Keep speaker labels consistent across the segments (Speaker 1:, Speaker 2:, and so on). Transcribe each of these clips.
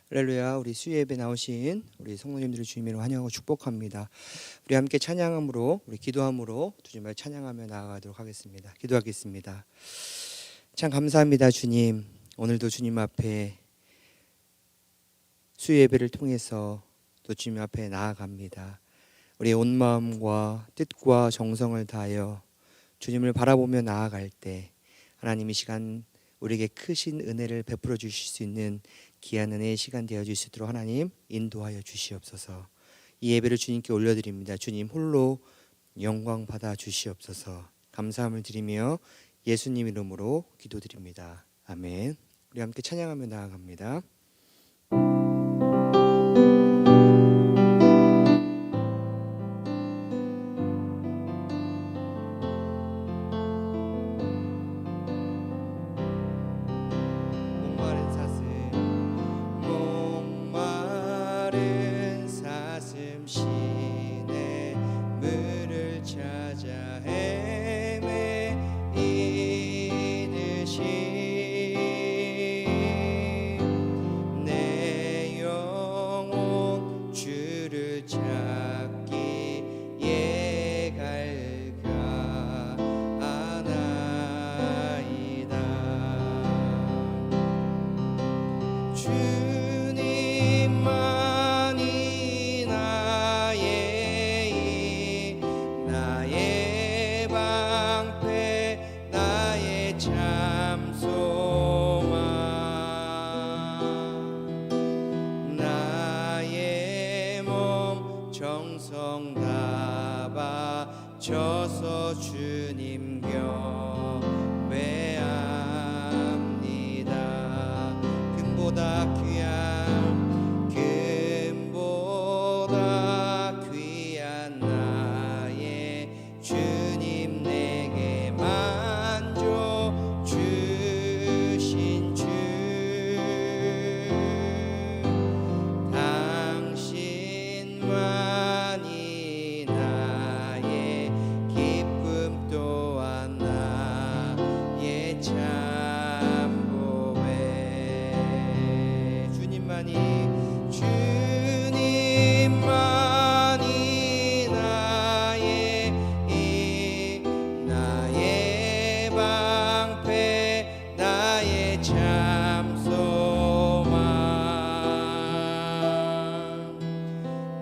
Speaker 1: 할렐루야. 우리 수요예배 나오신 우리 성도님들을 주님으로 환영하고 축복합니다. 우리 함께 찬양함으로, 우리 기도함으로 주님을 찬양하며 나아가도록 하겠습니다. 기도하겠습니다. 참 감사합니다. 주님, 오늘도 주님 앞에 수요예배를 통해서 또 주님 앞에 나아갑니다. 우리의 온 마음과 뜻과 정성을 다하여 주님을 바라보며 나아갈 때 하나님 이 시간 우리에게 크신 은혜를 베풀어 주실 수 있는 귀한 은혜의 시간 되어질 수 있도록 하나님 인도하여 주시옵소서. 이 예배를 주님께 올려드립니다. 주님 홀로 영광 받아 주시옵소서. 감사함을 드리며 예수님 이름으로 기도드립니다. 아멘. 우리 함께 찬양하며 나아갑니다.
Speaker 2: 정성 다 바쳐서 주님 경배합니다. 금보다 귀한 나의 주님 내게 만족 주신 주 당신만이 나의 기쁨 또한 나의 참고배 주님만이 나의 방패 나의 참 소망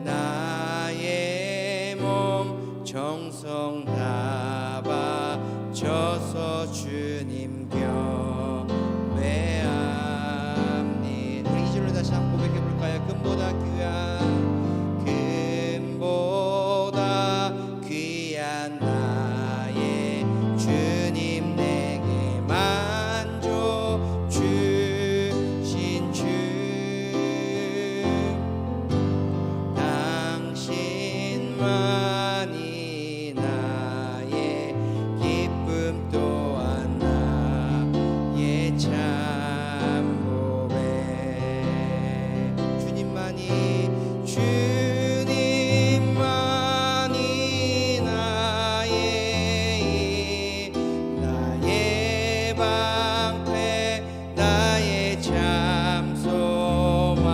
Speaker 2: 나의 몸 정성 다 바쳐서 주님 경배합니다. 우리 2절로 다시 한번 고백해볼까요? 금보다 귀한 나의 주님 내게 만족 주신 주 당신만이 나의 기쁨 또한 나의 참고배 주님만이 나의 방패 나의 참 소망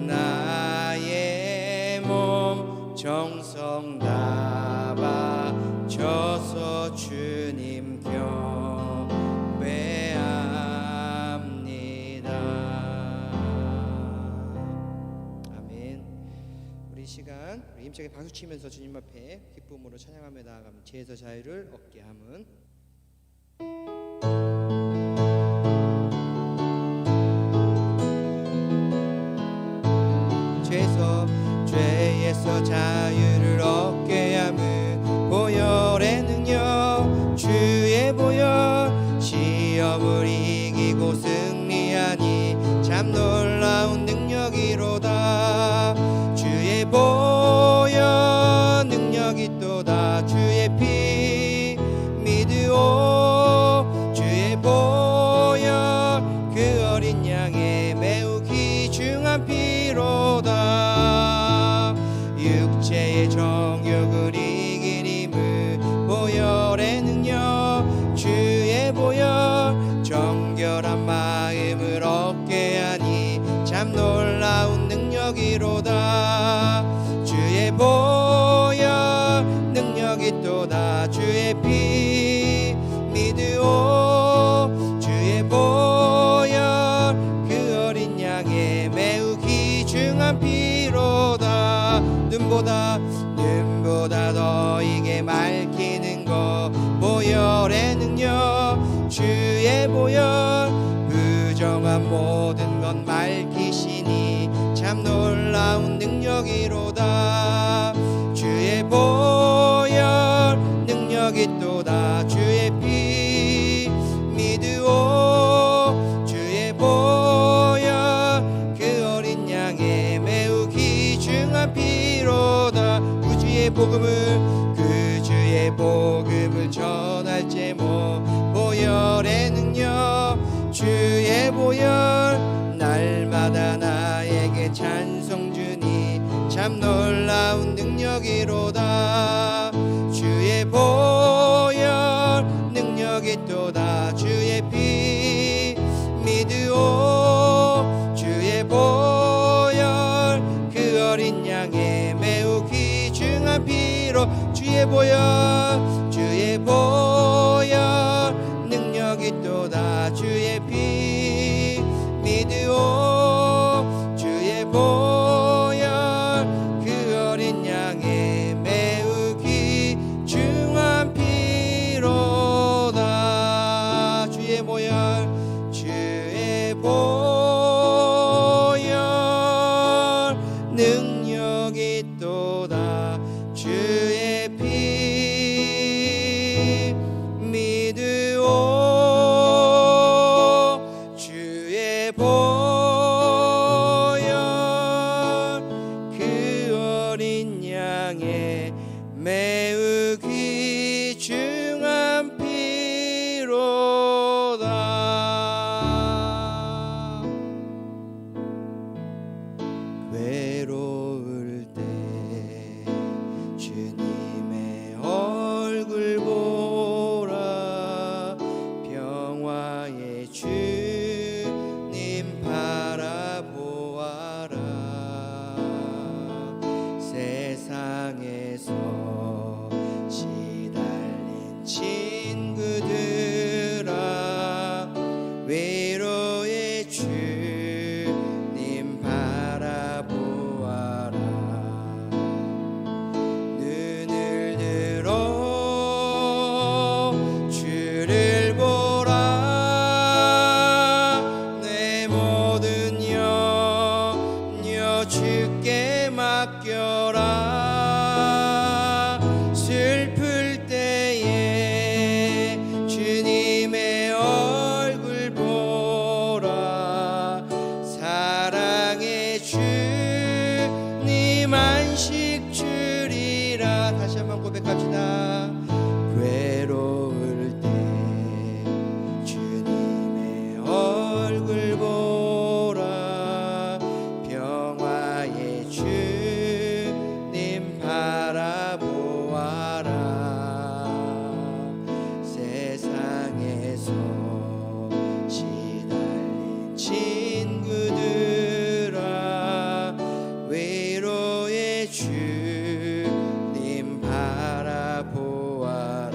Speaker 2: 나의 몸 정성 다 바쳐서 주님 경배합니다. 아멘. 우리 시간 우리 힘차게 박수 치면서 주님 앞에 기쁨으로 찬양하며 나아가면 죄에서 자유를 얻게 함은 죄에서 자유를 얻게 함은 보혈의 능력 주의 보혈 시험을 이기고 승리하니 참 놀라운 능력이로다. 주의 보혈 능력이 또다. 주의 피 믿으오 주의 보혈 그 어린 양의 매우 귀중한 피로다. 육체의 정욕을 이긴 힘을 보혈의 능력 주의 보혈 정결한 말
Speaker 1: 마음을 얻게 하니 참 놀라운 능력이로다. 주의 보혈 능력이 또다. 주의 피 믿으오. 주의 보혈 그 어린 양의 매우 귀중한 피로다. 눈보다 더 이게 맑히는 것 보혈의 능력. 주의 보혈 부정한 모든 것 맑히시니 참 놀라운 능력이로다. 주의 보혈 능력이 또다. 주의 피 믿으오. 주의 보혈 그 어린 양의 매우 귀중한 피로다. 구주의 복음을 전할 제목 보혈의 능력. 주의 보혈 날마다 나에게 찬송 주니 참 놀라운 능력이로다. 주의 보혈 능력이 또다. 주의 피 믿으오. 주의 보혈 그 어린 양의 매우 귀중한 피로. 주의 보혈 능력이 또다. 주의 피 믿으오. 주의 보혈 그 어린 양의 매우 귀중한 피로다. 주의 보혈 능력이 또다. 주의 피 믿으오. 주의 보혈 그 어린 양의 매우 귀중한 피로다. 외로울 때 주님의 얼굴 보라. 평화의 주님 바라보아라. 세상에서 시달린 친구들아 외로의 주님 바라보아라. 눈을 들어 주를 보라. 내 모든 염려 주께 맡겨라. 슬플 때에 주님의 얼굴 보라. 사랑의 주님 안식 주리라. 다시 한번 고백합시다. 외로울 때 주님의 얼굴 보라. 평화의 주님 바라보아라. 세상에서 시달린 친구들아 외로의 주님 바라보아라.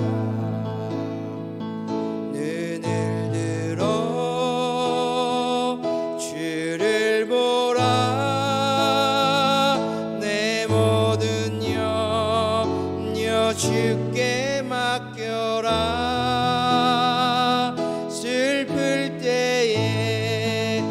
Speaker 1: 눈을 들어 주를 보라. 내 모든 염려 주께 맡겨라. 슬플 때에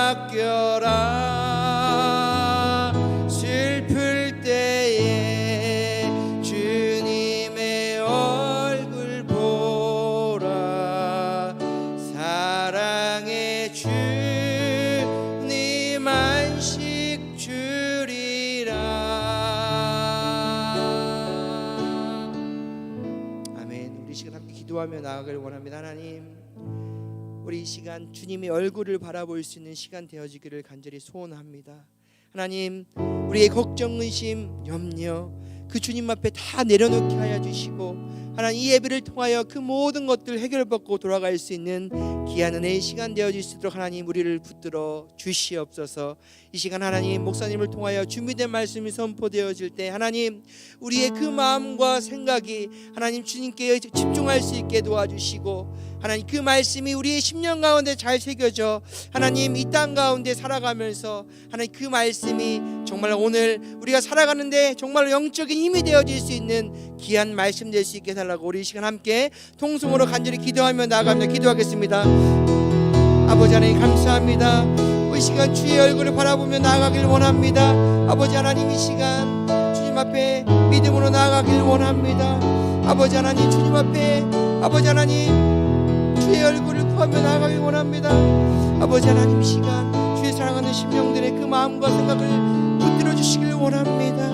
Speaker 2: 맡겨라. 슬플 때에 주님의 얼굴 보라. 사랑의 주님 안식 주리라. 아멘. 우리 시간 함께 기도하며 나아가길 원합니다. 하나님, 우리 이 시간 주님의 얼굴을 바라볼 수 있는 시간 되어지기를 간절히 소원합니다. 하나님, 우리의 걱정, 의심, 염려 그 주님 앞에 다 내려놓게 하여 주시고, 하나님 이 예배를 통하여 그 모든 것들 해결받고 돌아갈 수 있는 귀한 은혜의 시간 되어질 수 있도록 하나님 우리를 붙들어 주시옵소서. 이 시간 하나님 목사님을 통하여 준비된 말씀이 선포되어질 때 하나님 우리의 그 마음과 생각이 하나님 주님께 집중할 수 있게 도와주시고, 하나님 그 말씀이 우리의 심령 가운데 잘 새겨져 하나님 이 땅 가운데 살아가면서 하나님 그 말씀이 정말 오늘 우리가 살아가는데 정말 영적인 힘이 되어질 수 있는 귀한 말씀 될 수 있게 해달라고 우리 이 시간 함께 통성으로 간절히 기도하며 나아가며 기도하겠습니다. 아버지 하나님 감사합니다. 이 시간 주의 얼굴을 바라보며 나아가길 원합니다. 아버지 하나님 이 시간 주님 앞에 믿음으로 나아가길 원합니다. 아버지 하나님 주님 앞에 아버지 하나님 주의 얼굴을 구하며 나아가길 원합니다. 아버지 하나님 이 시간 주의 사랑하는 심령들의 그 마음과 생각을 붙들어 주시길 원합니다.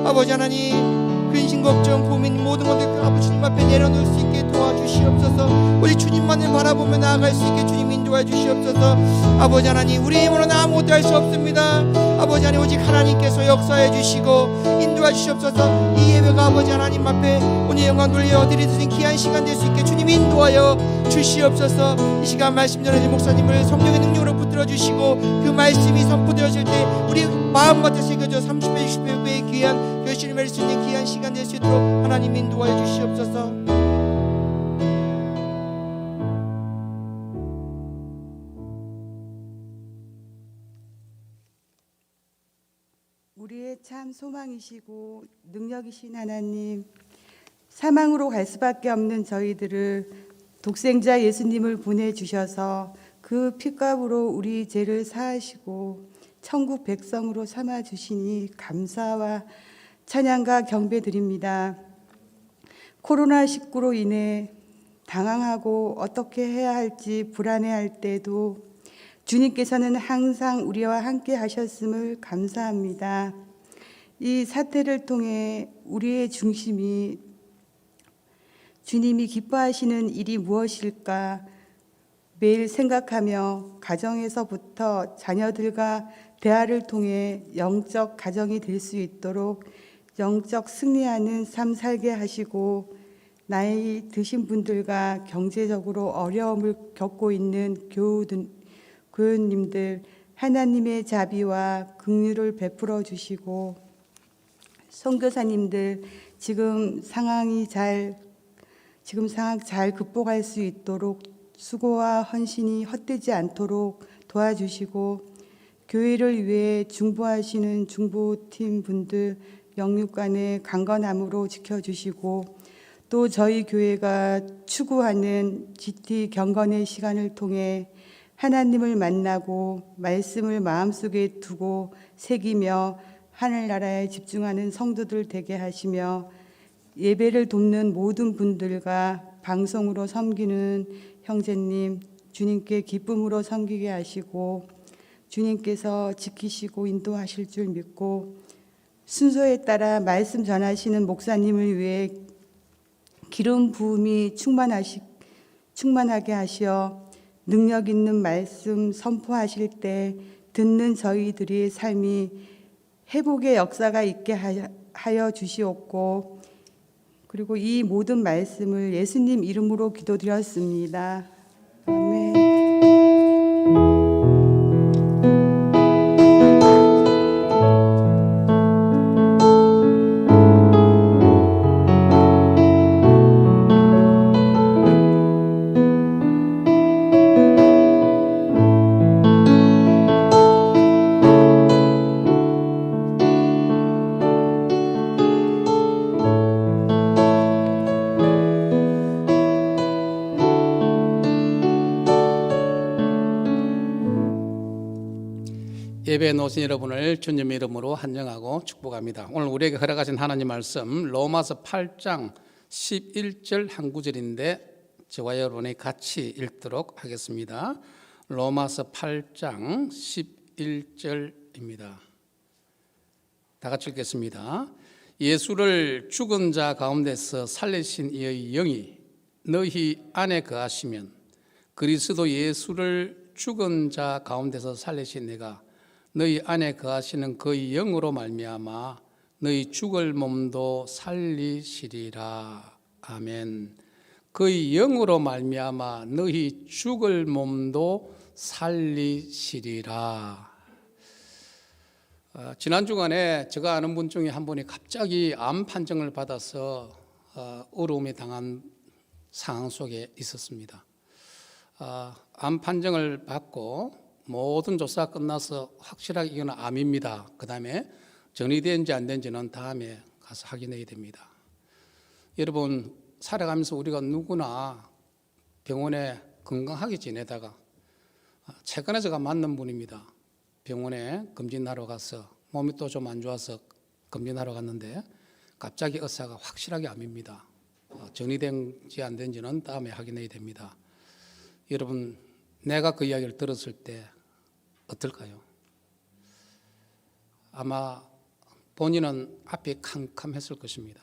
Speaker 2: 아버지 하나님 근심 걱정 고민 모든 것들 아버지 주님 앞에 내려놓을 수 있게 도와주시옵소서. 우리 주님만을 바라보며 나아갈 수 있게 주님 인도해 주시옵소서. 아버지 하나님 우리의 힘으로는 아무것도 할 수 없습니다. 아버지 하나님 오직 하나님께서 역사해 주시고 인도해 주시옵소서. 이 예배가 아버지 하나님 앞에 오늘 영광 돌려드리는 귀한 시간 될 수 있게 주님 인도하여 주시옵소서. 이 시간 말씀 전해진 목사님을 성령의 능력으로 붙들어 주시고 그 말씀이 선포되어질 때 우리 마음밭에 새겨져 30배 60배의 귀한 결실을 맺을 수 있는 귀한 시간 될 수 있도록 하나님 인도하여 주시옵소서.
Speaker 3: 우리의 참 소망이시고 능력이신 하나님, 사망으로 갈 수밖에 없는 저희들을 독생자 예수님을 보내주셔서 그 피값으로 우리 죄를 사하시고 천국 백성으로 삼아주시니 감사와 찬양과 경배드립니다. 코로나19로 인해 당황하고 어떻게 해야 할지 불안해할 때도 주님께서는 항상 우리와 함께 하셨음을 감사합니다. 이 사태를 통해 우리의 중심이 주님이 기뻐하시는 일이 무엇일까 매일 생각하며 가정에서부터 자녀들과 대화를 통해 영적 가정이 될 수 있도록 영적 승리하는 삶 살게 하시고, 나이 드신 분들과 경제적으로 어려움을 겪고 있는 교우님들 하나님의 자비와 긍휼을 베풀어 주시고, 선교사님들 지금 상황 잘 극복할 수 있도록 수고와 헌신이 헛되지 않도록 도와주시고, 교회를 위해 중보하시는 중보팀 분들 영육간의 강건함으로 지켜주시고, 또 저희 교회가 추구하는 GT 경건의 시간을 통해 하나님을 만나고 말씀을 마음속에 두고 새기며 하늘나라에 집중하는 성도들 되게 하시며, 예배를 돕는 모든 분들과 방송으로 섬기는 형제님 주님께 기쁨으로 섬기게 하시고, 주님께서 지키시고 인도하실 줄 믿고, 순서에 따라 말씀 전하시는 목사님을 위해 기름 부음이 충만하게 하시어 능력 있는 말씀 선포하실 때 듣는 저희들의 삶이 회복의 역사가 있게 하여 주시옵고, 그리고 이 모든 말씀을 예수님 이름으로 기도드렸습니다. 아멘.
Speaker 4: 예배에 놓으신 여러분을 주님의 이름으로 환영하고 축복합니다. 오늘 우리에게 허락하신 하나님 말씀 로마서 8장 11절 한 구절인데 저와 여러분이 같이 읽도록 하겠습니다. 로마서 8장 11절입니다. 다 같이 읽겠습니다. 예수를 죽은 자 가운데서 살리신 이의 영이 너희 안에 거하시면 그리스도 예수를 죽은 자 가운데서 살리신 내가 너희 안에 거하시는 그의 영으로 말미암아 너희 죽을 몸도 살리시리라. 아멘. 그의 영으로 말미암아 너희 죽을 몸도 살리시리라. 지난 주간에 제가 아는 분 중에 한 분이 갑자기 암 판정을 받아서 어려움에 당한 상황 속에 있었습니다. 암 판정을 받고 모든 조사가 끝나서 확실하게 이건 암입니다. 그 다음에 정리된지 안 된지는 다음에 가서 확인해야 됩니다. 여러분, 살아가면서 우리가 누구나 병원에 건강하게 지내다가 최근에 제가 만난 분입니다. 병원에 검진하러 가서 몸이 또 좀 안 좋아서 검진하러 갔는데 갑자기 의사가 확실하게 암입니다. 정리된지 안 된지는 다음에 확인해야 됩니다. 여러분, 내가 그 이야기를 들었을 때 어떨까요? 아마 본인은 앞이 캄캄했을 것입니다.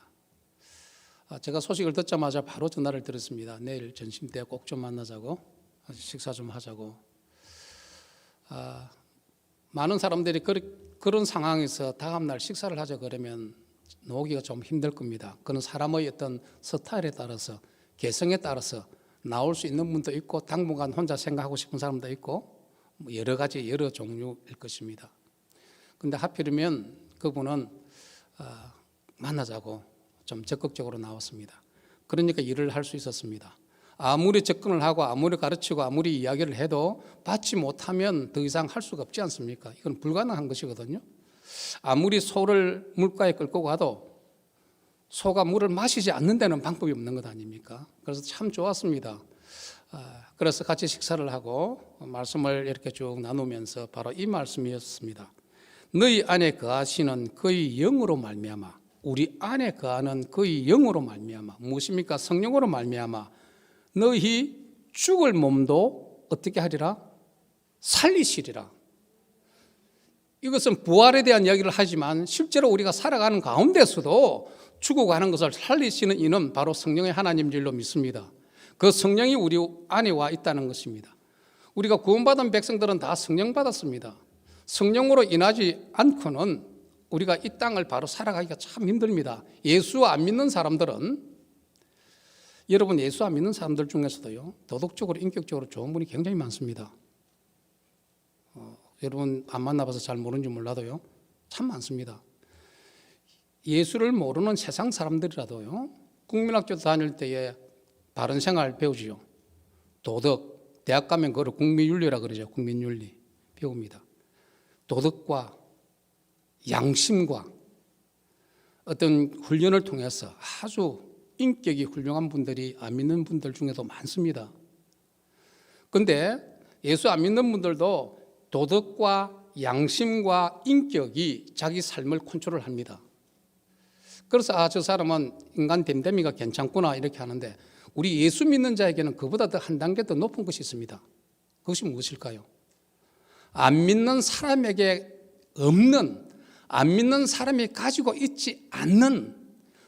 Speaker 4: 제가 소식을 듣자마자 바로 전화를 드렸습니다. 내일 점심때 꼭 좀 만나자고, 식사 좀 하자고. 많은 사람들이 그런 상황에서 다음날 식사를 하자 그러면 나오기가 좀 힘들 겁니다. 그는 사람의 어떤 스타일에 따라서, 개성에 따라서 나올 수 있는 분도 있고 당분간 혼자 생각하고 싶은 사람도 있고 여러 가지 여러 종류일 것입니다. 그런데 하필이면 그분은 만나자고 좀 적극적으로 나왔습니다. 그러니까 일을 할 수 있었습니다. 아무리 접근을 하고 아무리 가르치고 아무리 이야기를 해도 받지 못하면 더 이상 할 수가 없지 않습니까? 이건 불가능한 것이거든요. 아무리 소를 물가에 끌고 가도 소가 물을 마시지 않는 데는 방법이 없는 것 아닙니까? 그래서 참 좋았습니다. 그래서 같이 식사를 하고 말씀을 이렇게 쭉 나누면서 바로 이 말씀이었습니다. 너희 안에 거하시는 그의 영으로 말미암아, 우리 안에 거하는 그의 영으로 말미암아, 무엇입니까? 성령으로 말미암아 너희 죽을 몸도 어떻게 하리라? 살리시리라. 이것은 부활에 대한 이야기를 하지만 실제로 우리가 살아가는 가운데서도 죽어가는 것을 살리시는 이는 바로 성령의 하나님 일로 믿습니다. 그 성령이 우리 안에 와 있다는 것입니다. 우리가 구원받은 백성들은 다 성령 받았습니다. 성령으로 인하지 않고는 우리가 이 땅을 바로 살아가기가 참 힘듭니다. 예수 안 믿는 사람들은, 여러분 예수 안 믿는 사람들 중에서도요, 도덕적으로 인격적으로 좋은 분이 굉장히 많습니다. 여러분 안 만나봐서 잘 모르는지 몰라도요, 참 많습니다. 예수를 모르는 세상 사람들이라도요, 국민학교 다닐 때에 바른 생활 배우지요. 도덕, 대학 가면 그걸 국민윤리라 그러죠. 국민윤리 배웁니다. 도덕과 양심과 어떤 훈련을 통해서 아주 인격이 훌륭한 분들이 안 믿는 분들 중에도 많습니다. 그런데 예수 안 믿는 분들도 도덕과 양심과 인격이 자기 삶을 컨트롤합니다. 그래서 저 사람은 인간 됨됨이가 괜찮구나 이렇게 하는데, 우리 예수 믿는 자에게는 그보다 더 한 단계 더 높은 것이 있습니다. 그것이 무엇일까요? 안 믿는 사람에게 없는, 안 믿는 사람이 가지고 있지 않는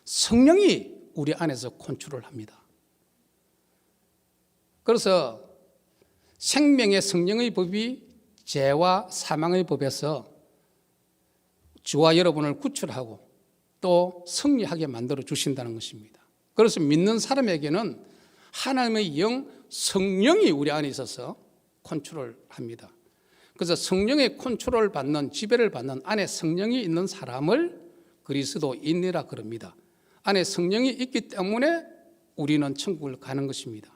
Speaker 4: 성령이 우리 안에서 컨트롤합니다. 그래서 생명의 성령의 법이 죄와 사망의 법에서 저와 여러분을 구출하고 또 승리하게 만들어 주신다는 것입니다. 그래서 믿는 사람에게는 하나님의 영, 성령이 우리 안에 있어서 컨트롤합니다. 그래서 성령의 컨트롤 받는, 지배를 받는 안에 성령이 있는 사람을 그리스도인이라 그럽니다. 안에 성령이 있기 때문에 우리는 천국을 가는 것입니다.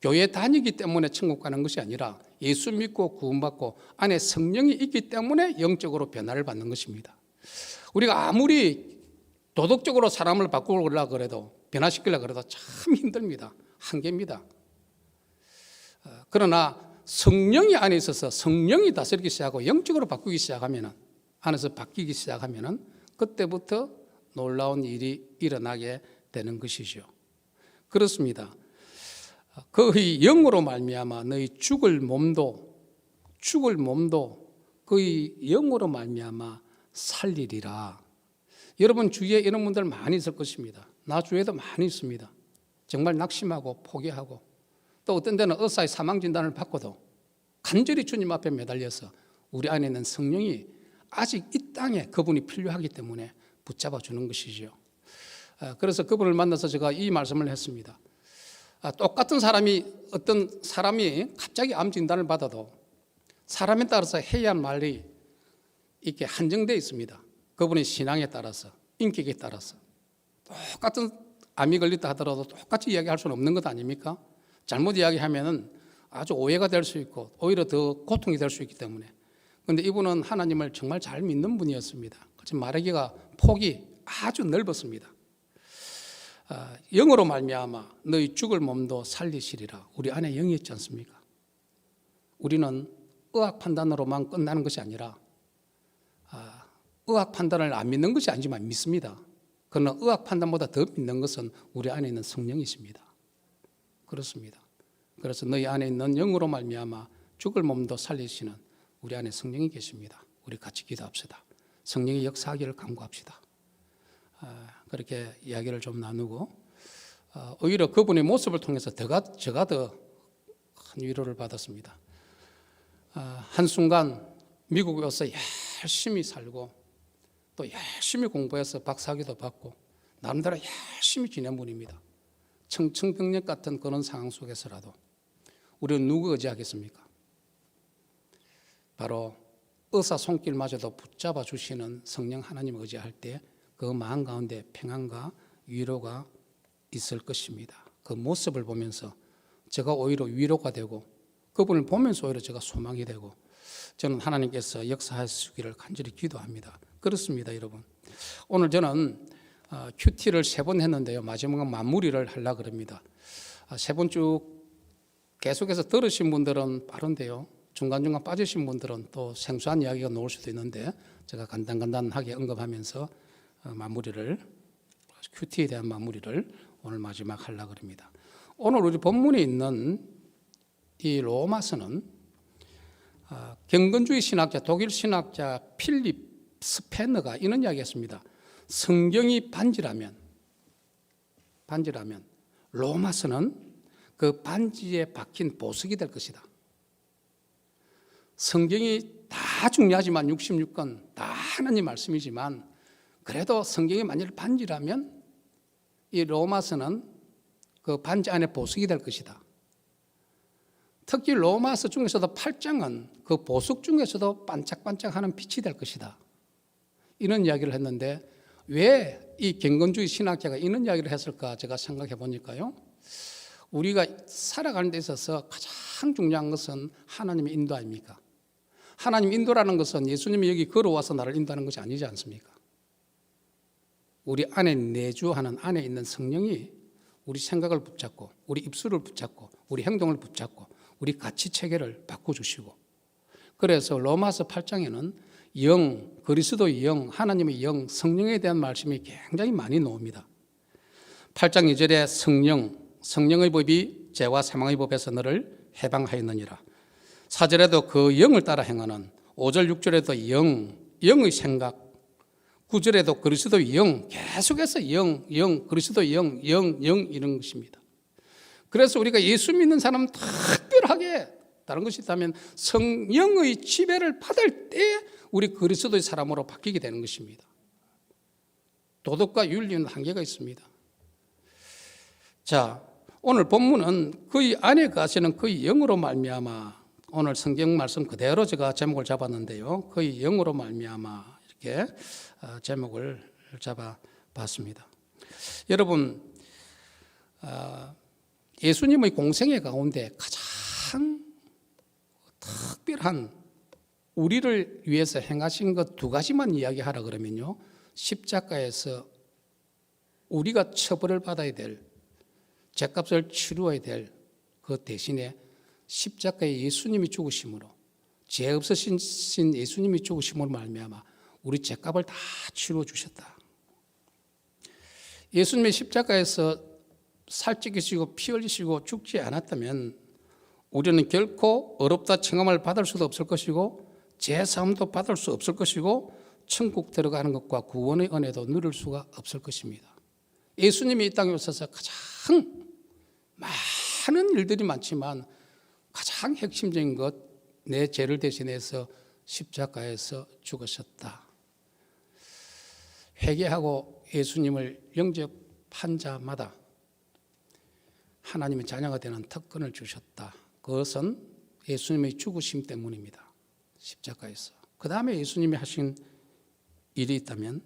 Speaker 4: 교회 다니기 때문에 천국 가는 것이 아니라 예수 믿고 구원받고 안에 성령이 있기 때문에 영적으로 변화를 받는 것입니다. 우리가 아무리 도덕적으로 사람을 바꾸려고 그래도, 변화시키려고 그래도 참 힘듭니다. 한계입니다. 그러나 성령이 안에 있어서 성령이 다스리기 시작하고 영적으로 바꾸기 시작하면은, 안에서 바뀌기 시작하면은 그때부터 놀라운 일이 일어나게 되는 것이죠. 그렇습니다. 그의 영으로 말미암아 너희 죽을 몸도 그의 영으로 말미암아 살리리라. 여러분 주위에 이런 분들 많이 있을 것입니다. 나 주위에도 많이 있습니다. 정말 낙심하고 포기하고, 또 어떤 데는 의사의 사망 진단을 받고도 간절히 주님 앞에 매달려서 우리 안에 있는 성령이 아직 이 땅에 그분이 필요하기 때문에 붙잡아 주는 것이지요. 그래서 그분을 만나서 제가 이 말씀을 했습니다. 똑같은 어떤 사람이 갑자기 암 진단을 받아도 사람에 따라서 해야 할 말이 이렇게 한정되어 있습니다. 그분의 신앙에 따라서, 인격에 따라서. 똑같은 암이 걸렸다 하더라도 똑같이 이야기할 수는 없는 것 아닙니까? 잘못 이야기하면은 아주 오해가 될 수 있고 오히려 더 고통이 될 수 있기 때문에. 그런데 이분은 하나님을 정말 잘 믿는 분이었습니다. 그래서 말하기가 폭이 아주 넓었습니다. 영으로 말미암아 너희 죽을 몸도 살리시리라. 우리 안에 영이 있지 않습니까? 우리는 의학 판단으로만 끝나는 것이 아니라 의학 판단을 안 믿는 것이 아니지만 믿습니다. 그러나 의학 판단보다 더 믿는 것은 우리 안에 있는 성령이십니다. 그렇습니다. 그래서 너희 안에 있는 영으로 말미암아 죽을 몸도 살리시는 우리 안에 성령이 계십니다. 우리 같이 기도합시다. 성령의 역사하기를 간구합시다. 그렇게 이야기를 좀 나누고, 오히려 그분의 모습을 통해서 제가 더 큰 위로를 받았습니다. 한순간 미국에 와서 열심히 살고 또 열심히 공부해서 박사학위도 받고 나름대로 열심히 지낸 분입니다. 청천벽력 같은 그런 상황 속에서라도 우리는 누구 의지하겠습니까? 바로 의사 손길마저도 붙잡아 주시는 성령 하나님 의지할 때 그 마음 가운데 평안과 위로가 있을 것입니다. 그 모습을 보면서 제가 오히려 위로가 되고 그분을 보면서 오히려 제가 소망이 되고, 저는 하나님께서 역사하시기를 간절히 기도합니다. 그렇습니다, 여러분. 오늘 저는 큐티를 3번 했는데요. 마지막 마무리를 하려고 합니다. 3번 쭉 계속해서 들으신 분들은 빠른데요. 중간중간 빠지신 분들은 또 생소한 이야기가 나올 수도 있는데 제가 간단하게 언급하면서 큐티에 대한 마무리를 오늘 마지막 하려고 합니다. 오늘 우리 본문에 있는 이 로마서는 경건주의 신학자, 독일 신학자 필립 스페너가 이런 이야기했습니다. 성경이 반지라면 로마서는 그 반지에 박힌 보석이 될 것이다. 성경이 다 중요하지만 66권 다 하나님 말씀이지만 그래도 성경이 만일 반지라면 이 로마서는 그 반지 안에 보석이 될 것이다. 특히 로마서 중에서도 8장은 그 보석 중에서도 반짝반짝하는 빛이 될 것이다. 이런 이야기를 했는데 왜 이 경건주의 신학자가 이런 이야기를 했을까 제가 생각해 보니까요. 우리가 살아가는 데 있어서 가장 중요한 것은 하나님의 인도 아닙니까? 하나님 인도라는 것은 예수님이 여기 걸어와서 나를 인도하는 것이 아니지 않습니까? 우리 안에 내주하는 안에 있는 성령이 우리 생각을 붙잡고 우리 입술을 붙잡고 우리 행동을 붙잡고 우리 가치체계를 바꿔주시고, 그래서 로마서 8장에는 영, 그리스도의 영, 하나님의 영, 성령에 대한 말씀이 굉장히 많이 나옵니다. 8장 2절에 성령의 법이 죄와 사망의 법에서 너를 해방하였느니라. 4절에도 그 영을 따라 행하는, 5절 6절에도 영의 생각, 9절에도 그리스도의 영, 계속해서 그리스도의 영 이런 것입니다. 그래서 우리가 예수 믿는 사람은 특별하게 다른 것이 있다면 성령의 지배를 받을 때 우리 그리스도의 사람으로 바뀌게 되는 것입니다. 도덕과 윤리는 한계가 있습니다. 자, 오늘 본문은 그의 안에 가시는 그의 영으로 말미암아, 오늘 성경 말씀 그대로 제가 제목을 잡았는데요. 그의 영으로 말미암아 이렇게 제목을 잡아봤습니다. 여러분, 예수님의 공생애 가운데 가장 특별한 우리를 위해서 행하신 것 2가지만 이야기하라 그러면요, 십자가에서 우리가 처벌을 받아야 될, 죄값을 치루어야 될 그 대신에 십자가에 예수님이 죽으심으로, 죄 없으신 예수님이 죽으심으로 말미암아 우리 죄값을 다 치루어 주셨다. 예수님의 십자가에서 살 찢기시고 피 흘리시고 죽지 않았다면 우리는 결코 어렵다 청함을 받을 수도 없을 것이고 죄사함도 받을 수 없을 것이고 천국 들어가는 것과 구원의 은혜도 누릴 수가 없을 것입니다. 예수님이 이 땅에 오셔서 가장 많은 일들이 많지만 가장 핵심적인 것, 내 죄를 대신해서 십자가에서 죽으셨다. 회개하고 예수님을 영접한 자마다 하나님의 자녀가 되는 특권을 주셨다. 그것은 예수님의 죽으심 때문입니다. 십자가에서. 그 다음에 예수님이 하신 일이 있다면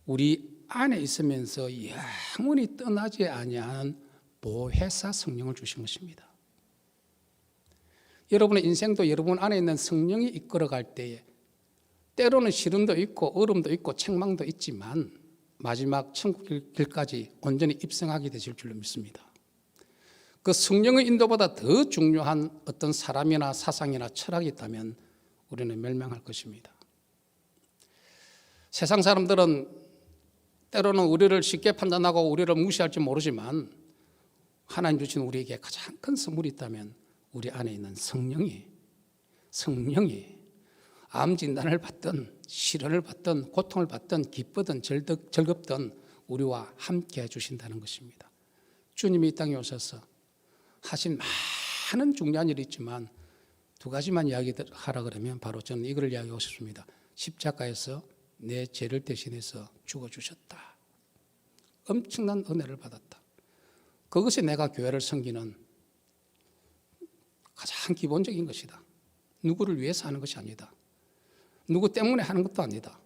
Speaker 4: 우리 안에 있으면서 영원히 떠나지 아니하는 보혜사 성령을 주신 것입니다. 여러분의 인생도 여러분 안에 있는 성령이 이끌어갈 때에 때로는 시름도 있고 얼음도 있고 책망도 있지만 마지막 천국 길까지 온전히 입성하게 되실 줄로 믿습니다. 그 성령의 인도보다 더 중요한 어떤 사람이나 사상이나 철학이 있다면 우리는 멸망할 것입니다. 세상 사람들은 때로는 우리를 쉽게 판단하고 우리를 무시할지 모르지만 하나님 주신 우리에게 가장 큰 선물이 있다면 우리 안에 있는 성령이 암 진단을 받든 시련을 받든 고통을 받든 기쁘든 즐겁든 우리와 함께 해주신다는 것입니다. 주님이 이 땅에 오셔서 하신 많은 중요한 일이 있지만 두 가지만 이야기하라 그러면 바로 저는 이걸 이야기하고 싶습니다. 십자가에서 내 죄를 대신해서 죽어주셨다. 엄청난 은혜를 받았다. 그것이 내가 교회를 섬기는 가장 기본적인 것이다. 누구를 위해서 하는 것이 아니다. 누구 때문에 하는 것도 아니다.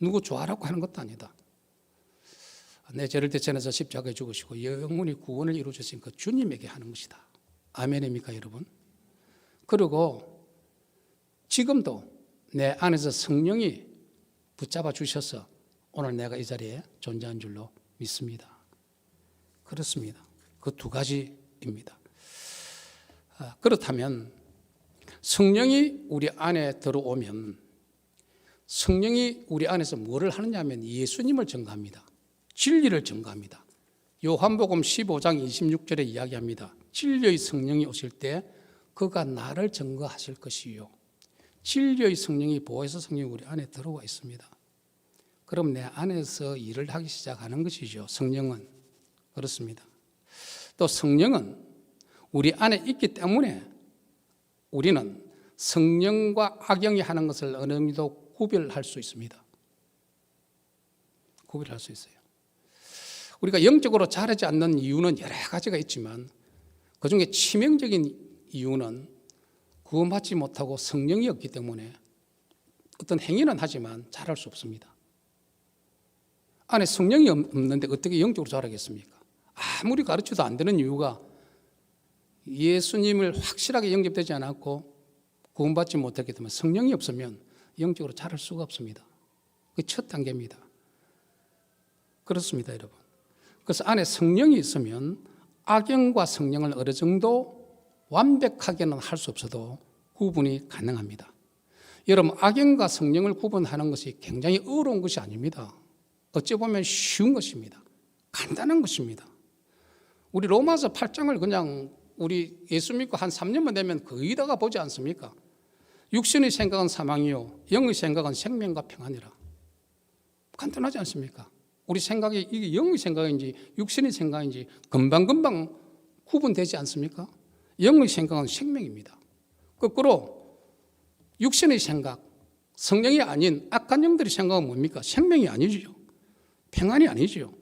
Speaker 4: 누구 좋아라고 하는 것도 아니다. 내 죄를 대신해서 십자가에 죽으시고 영원히 구원을 이루어주신 그 주님에게 하는 것이다. 아멘입니까 여러분? 그리고 지금도 내 안에서 성령이 붙잡아 주셔서 오늘 내가 이 자리에 존재한 줄로 믿습니다. 그렇습니다. 그 두 가지입니다. 그렇다면 성령이 우리 안에 들어오면 성령이 우리 안에서 뭐를 하느냐 하면 예수님을 증거합니다. 진리를 증거합니다. 요한복음 15장 26절에 이야기합니다. 진리의 성령이 오실 때 그가 나를 증거하실 것이요. 진리의 성령이 보혜사 성령이 우리 안에 들어와 있습니다. 그럼 내 안에서 일을 하기 시작하는 것이죠. 성령은. 그렇습니다. 또 성령은 우리 안에 있기 때문에 우리는 성령과 악영이 하는 것을 어느 정도 구별할 수 있습니다. 구별할 수 있어요. 우리가 영적으로 자라지 않는 이유는 여러 가지가 있지만 그중에 치명적인 이유는 구원받지 못하고 성령이 없기 때문에 어떤 행위는 하지만 자랄 수 없습니다. 안에 성령이 없는데 어떻게 영적으로 자라겠습니까? 아무리 가르쳐도 안 되는 이유가 예수님을 확실하게 영접되지 않았고 구원받지 못했기 때문에 성령이 없으면 영적으로 자랄 수가 없습니다. 그게 첫 단계입니다. 그렇습니다, 여러분. 그래서 안에 성령이 있으면 악영과 성령을 어느 정도 완벽하게는 할 수 없어도 구분이 가능합니다. 여러분, 악영과 성령을 구분하는 것이 굉장히 어려운 것이 아닙니다. 어찌 보면 쉬운 것입니다. 간단한 것입니다. 우리 로마서 8장을 그냥 우리 예수 믿고 한 3년만 되면 거의 다가 보지 않습니까? 육신의 생각은 사망이요 영의 생각은 생명과 평안이라. 간단하지 않습니까? 우리 생각이 이게 영의 생각인지 육신의 생각인지 금방금방 구분되지 않습니까? 영의 생각은 생명입니다. 거꾸로 육신의 생각, 성령이 아닌 악한 영들의 생각은 뭡니까? 생명이 아니죠. 평안이 아니죠.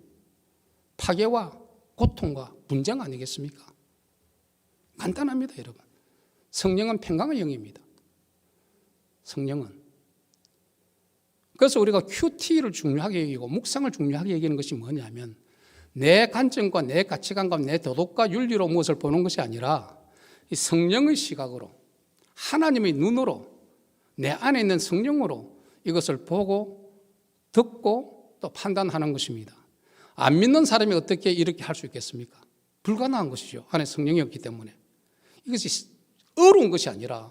Speaker 4: 파괴와 고통과 분쟁 아니겠습니까? 간단합니다, 여러분. 성령은 평강의 영입니다. 성령은. 그래서 우리가 QT를 중요하게 여기고 묵상을 중요하게 여기는 것이 뭐냐면 내 관점과 내 가치관과 내 도덕과 윤리로 무엇을 보는 것이 아니라 이 성령의 시각으로 하나님의 눈으로 내 안에 있는 성령으로 이것을 보고 듣고 또 판단하는 것입니다. 안 믿는 사람이 어떻게 이렇게 할 수 있겠습니까? 불가능한 것이죠. 안에 성령이 없기 때문에. 이것이 어려운 것이 아니라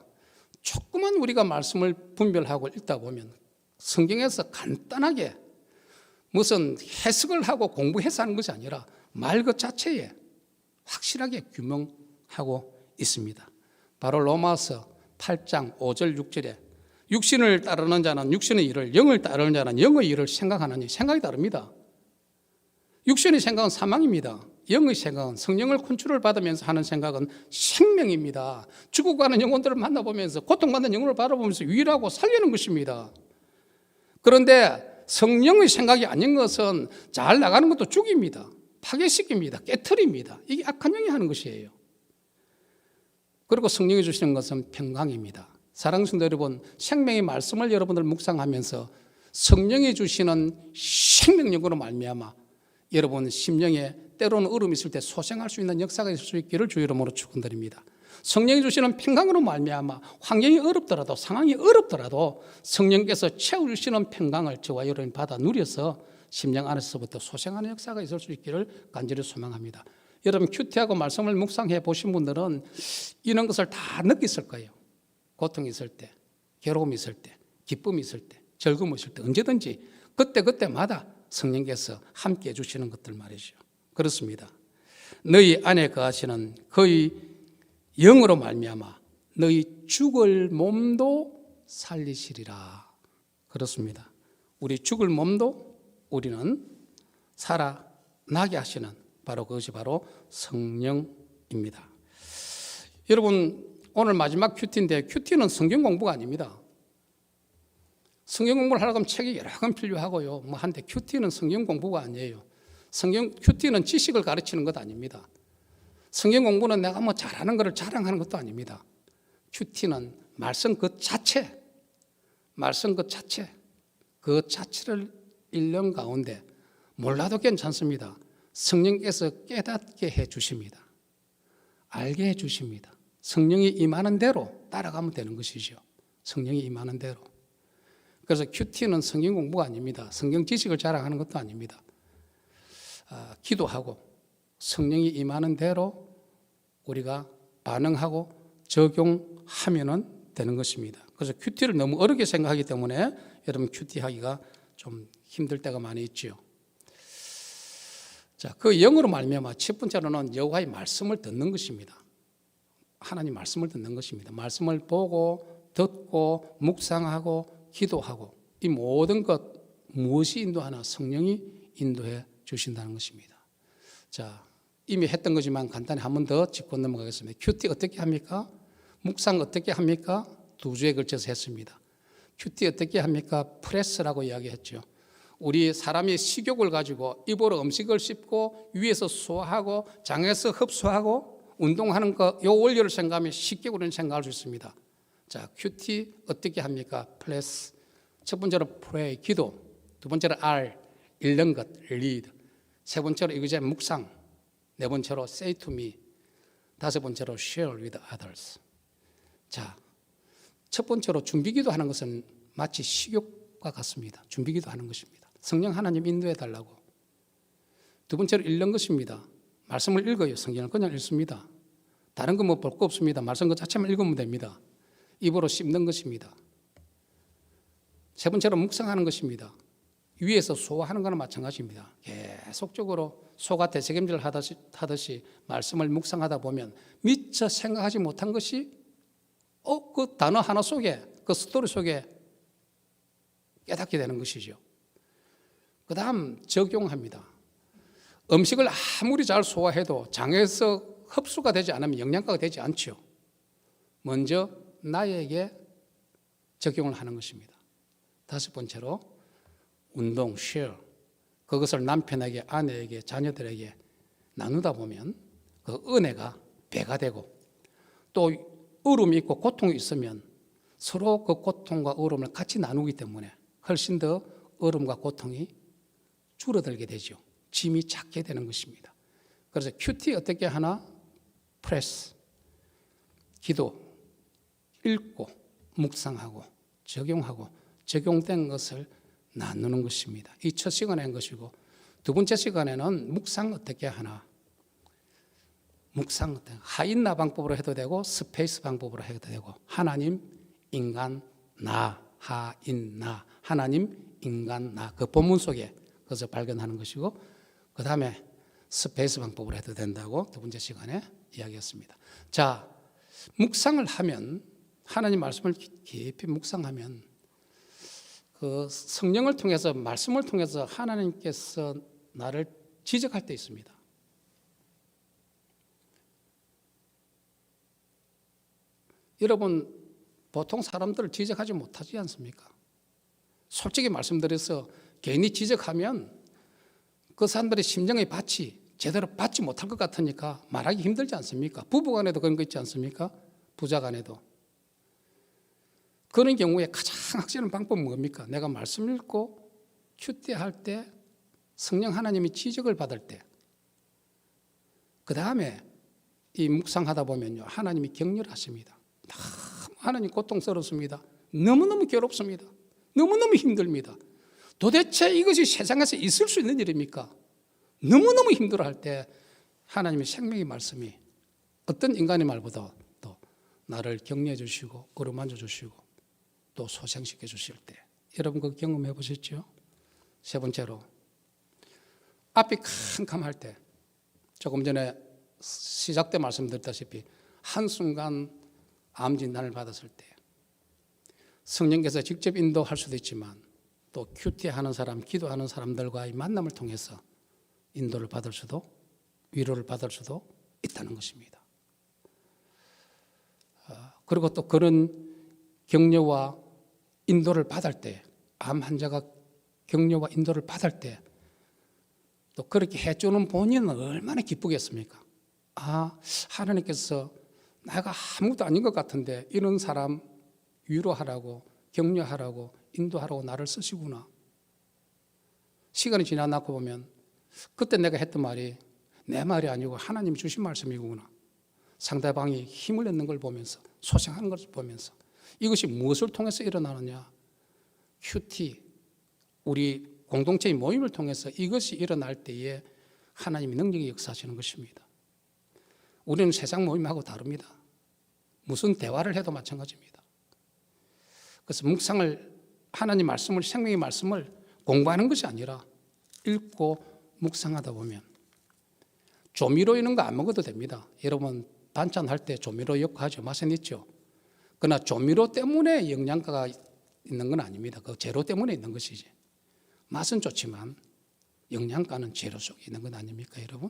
Speaker 4: 조그만 우리가 말씀을 분별하고 읽다 보면 성경에서 간단하게 무슨 해석을 하고 공부해서 하는 것이 아니라 말 그 자체에 확실하게 규명하고 있습니다. 바로 로마서 8장 5절 6절에 육신을 따르는 자는 육신의 일을, 영을 따르는 자는 영의 일을 생각하느니, 생각이 다릅니다. 육신의 생각은 사망입니다. 영의 생각은, 성령을 컨트롤 받으면서 하는 생각은 생명입니다. 죽어가는 영혼들을 만나보면서, 고통받는 영혼을 바라보면서 유일하고 살리는 것입니다. 그런데 성령의 생각이 아닌 것은 잘 나가는 것도 죽입니다. 파괴시킵니다. 깨트립니다. 이게 악한 영이 하는 것이에요. 그리고 성령이 주시는 것은 평강입니다. 사랑하는 성도 여러분, 생명의 말씀을 여러분들 묵상하면서 성령이 주시는 생명력으로 말미암아 여러분 심령에 때로는 얼음이 있을 때 소생할 수 있는 역사가 있을 수 있기를 주 이름으로 축원드립니다. 성령이 주시는 평강으로 말미암아 환경이 어렵더라도, 상황이 어렵더라도 성령께서 채우시는 평강을 저와 여러분이 받아 누려서 심령 안에서부터 소생하는 역사가 있을 수 있기를 간절히 소망합니다. 여러분 큐티하고 말씀을 묵상해 보신 분들은 이런 것을 다 느꼈을 거예요. 고통이 있을 때, 괴로움이 있을 때, 기쁨이 있을 때, 즐거움이 있을 때, 언제든지 그때마다 성령께서 함께 해주시는 것들 말이죠. 그렇습니다. 너희 안에 거하시는 그의 영으로 말미암아 너희 죽을 몸도 살리시리라. 그렇습니다. 우리 죽을 몸도 우리는 살아나게 하시는 바로 그것이 바로 성령입니다. 여러분 오늘 마지막 큐티인데 큐티는 성경 공부가 아닙니다. 성경 공부를 하려고 하면 책이 여러 권 필요하고요. 한데 큐티는 성경 공부가 아니에요. 큐티는 지식을 가르치는 것 아닙니다. 성경 공부는 내가 잘하는 것을 자랑하는 것도 아닙니다. 큐티는 말씀 그 자체, 그 자체를 1년 가운데 몰라도 괜찮습니다. 성령께서 깨닫게 해 주십니다. 알게 해 주십니다. 성령이 임하는 대로 따라가면 되는 것이죠. 성령이 임하는 대로. 그래서 큐티는 성경 공부가 아닙니다. 성경 지식을 자랑하는 것도 아닙니다. 기도하고 성령이 임하는 대로 우리가 반응하고 적용하면 되는 것입니다. 그래서 큐티를 너무 어렵게 생각하기 때문에 여러분 큐티하기가 좀 힘들 때가 많이 있죠. 자, 그 영으로 말미암아 첫 번째로는 여호와의 말씀을 듣는 것입니다. 하나님 말씀을 듣는 것입니다. 말씀을 보고 듣고 묵상하고 기도하고 이 모든 것 무엇이 인도하나 성령이 인도해 주신다는 것입니다. 자, 이미 했던 거지만 간단히 한 번 더 짚고 넘어가겠습니다. 큐티 어떻게 합니까? 묵상 어떻게 합니까? 2주에 걸쳐서 했습니다. 큐티 어떻게 합니까? 프레스라고 이야기했죠. 우리 사람이 식욕을 가지고 입으로 음식을 씹고 위에서 소화하고 장에서 흡수하고 운동하는 거, 요 원리를 생각하면 쉽게 우리는 생각할 수 있습니다. 자, 큐티 어떻게 합니까? 플레스. 첫 번째로 pray, 기도. 두 번째로 R, 읽는 것, read. 세 번째로 이제 묵상. 네 번째로 say to me. 다섯 번째로 share with others. 자, 첫 번째로 준비기도 하는 것은 마치 식욕과 같습니다. 준비기도 하는 것입니다. 성령 하나님 인도해 달라고. 두 번째로 읽는 것입니다. 말씀을 읽어요. 성경을 그냥 읽습니다. 다른 거 뭐 볼 거 없습니다. 말씀 그 자체만 읽으면 됩니다. 입으로 씹는 것입니다. 세 번째로 묵상하는 것입니다. 위에서 소화하는 거나 마찬가지입니다. 계속적으로 소가 되새김질을 하듯이 말씀을 묵상하다 보면 미처 생각하지 못한 것이 그 단어 하나 속에, 그 스토리 속에 깨닫게 되는 것이죠. 그 다음 적용합니다. 음식을 아무리 잘 소화해도 장에서 흡수가 되지 않으면 영양가가 되지 않죠. 먼저 나에게 적용을 하는 것입니다. 다섯 번째로 운동, share. 그것을 남편에게, 아내에게, 자녀들에게 나누다 보면 그 은혜가 배가 되고 또 어려움이 있고 고통이 있으면 서로 그 고통과 어려움을 같이 나누기 때문에 훨씬 더 어려움과 고통이 줄어들게 되죠. 짐이 작게 되는 것입니다. 그래서 큐티 어떻게 하나? 프레스, 기도, 읽고 묵상하고 적용하고 적용된 것을 나누는 것입니다. 이 첫 시간에 한 것이고 두 번째 시간에는 묵상 어떻게 하나? 묵상, 하인나 방법으로 해도 되고 스페이스 방법으로 해도 되고 하나님, 인간, 나, 하인나, 하나님, 인간, 나. 그 본문 속에 그것을 발견하는 것이고 그 다음에 스페이스 방법으로 해도 된다고 두 번째 시간에 이야기했습니다. 자, 묵상을 하면 하나님 말씀을 깊이 묵상하면 그 성령을 통해서 말씀을 통해서 하나님께서 나를 지적할 때 있습니다. 여러분 보통 사람들을 지적하지 못하지 않습니까? 솔직히 말씀드려서 괜히 지적하면 그 사람들의 심정의 밭이 제대로 받지 못할 것 같으니까 말하기 힘들지 않습니까? 부부간에도 그런 거 있지 않습니까? 부자간에도. 그런 경우에 가장 확실한 방법은 뭡니까? 내가 말씀 읽고 큐티할 때 성령 하나님이 지적을 받을 때 그 다음에 이 묵상하다 보면요 하나님이 격려하십니다. 너무 하나님 고통스럽습니다. 너무너무 괴롭습니다. 너무너무 힘듭니다. 도대체 이것이 세상에서 있을 수 있는 일입니까? 너무너무 힘들어할 때 하나님의 생명의 말씀이 어떤 인간의 말보다 또 나를 격려해 주시고 어루만져 주시고 또 소생시켜 주실 때 여러분 그 경험해 보셨죠? 세 번째로 앞이 캄캄할 때 조금 전에 시작 때 말씀드렸다시피 한순간 암 진단을 받았을 때 성령께서 직접 인도할 수도 있지만 또 큐티하는 사람, 기도하는 사람들과의 만남을 통해서 인도를 받을 수도 위로를 받을 수도 있다는 것입니다. 그리고 또 그런 격려와 인도를 받을 때 암 환자가 격려와 인도를 받을 때 또 그렇게 해주는 본인은 얼마나 기쁘겠습니까? 아, 하나님께서 내가 아무것도 아닌 것 같은데 이런 사람 위로하라고 격려하라고 인도하라고 나를 쓰시구나. 시간이 지나고 보면 그때 내가 했던 말이 내 말이 아니고 하나님이 주신 말씀이구나. 상대방이 힘을 내는 걸 보면서 소생하는 것을 보면서 이것이 무엇을 통해서 일어나느냐. 큐티 우리 공동체의 모임을 통해서 이것이 일어날 때에 하나님이 능력이 역사하시는 것입니다. 우리는 세상 모임하고 다릅니다. 무슨 대화를 해도 마찬가지입니다. 그래서 묵상을 하나님 말씀을 생명의 말씀을 공부하는 것이 아니라 읽고 묵상하다 보면 조미료 있는 거 안 먹어도 됩니다. 여러분 반찬 할 때 조미료 엮고 하죠. 맛은 있죠. 그러나 조미료 때문에 영양가가 있는 건 아닙니다. 그 재료 때문에 있는 것이지. 맛은 좋지만 영양가는 재료 속에 있는 건 아닙니까, 여러분?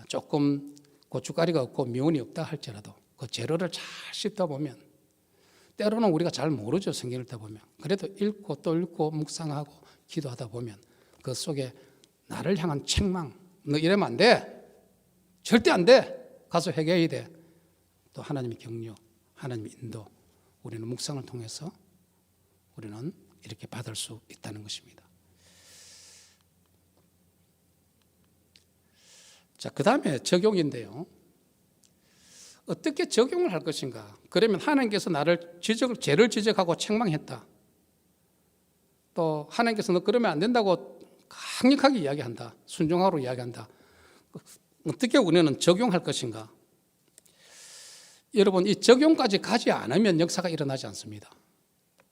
Speaker 4: 조금 고춧가루가 없고 미온이 없다 할지라도 그 재료를 잘 씹다 보면 때로는 우리가 잘 모르죠. 성경을 읽다 보면. 그래도 읽고 또 읽고 묵상하고 기도하다 보면 그 속에 나를 향한 책망, 너 이러면 안 돼. 절대 안 돼. 가서 회개해야 돼. 또 하나님의 격려, 하나님의 인도, 우리는 묵상을 통해서 우리는 이렇게 받을 수 있다는 것입니다. 자, 그 다음에 적용인데요. 어떻게 적용을 할 것인가? 그러면 하나님께서 나를 죄를 지적하고 책망했다. 또 하나님께서 너 그러면 안 된다고 강력하게 이야기한다. 순종하로 이야기한다. 어떻게 우리는 적용할 것인가? 여러분 이 적용까지 가지 않으면 역사가 일어나지 않습니다.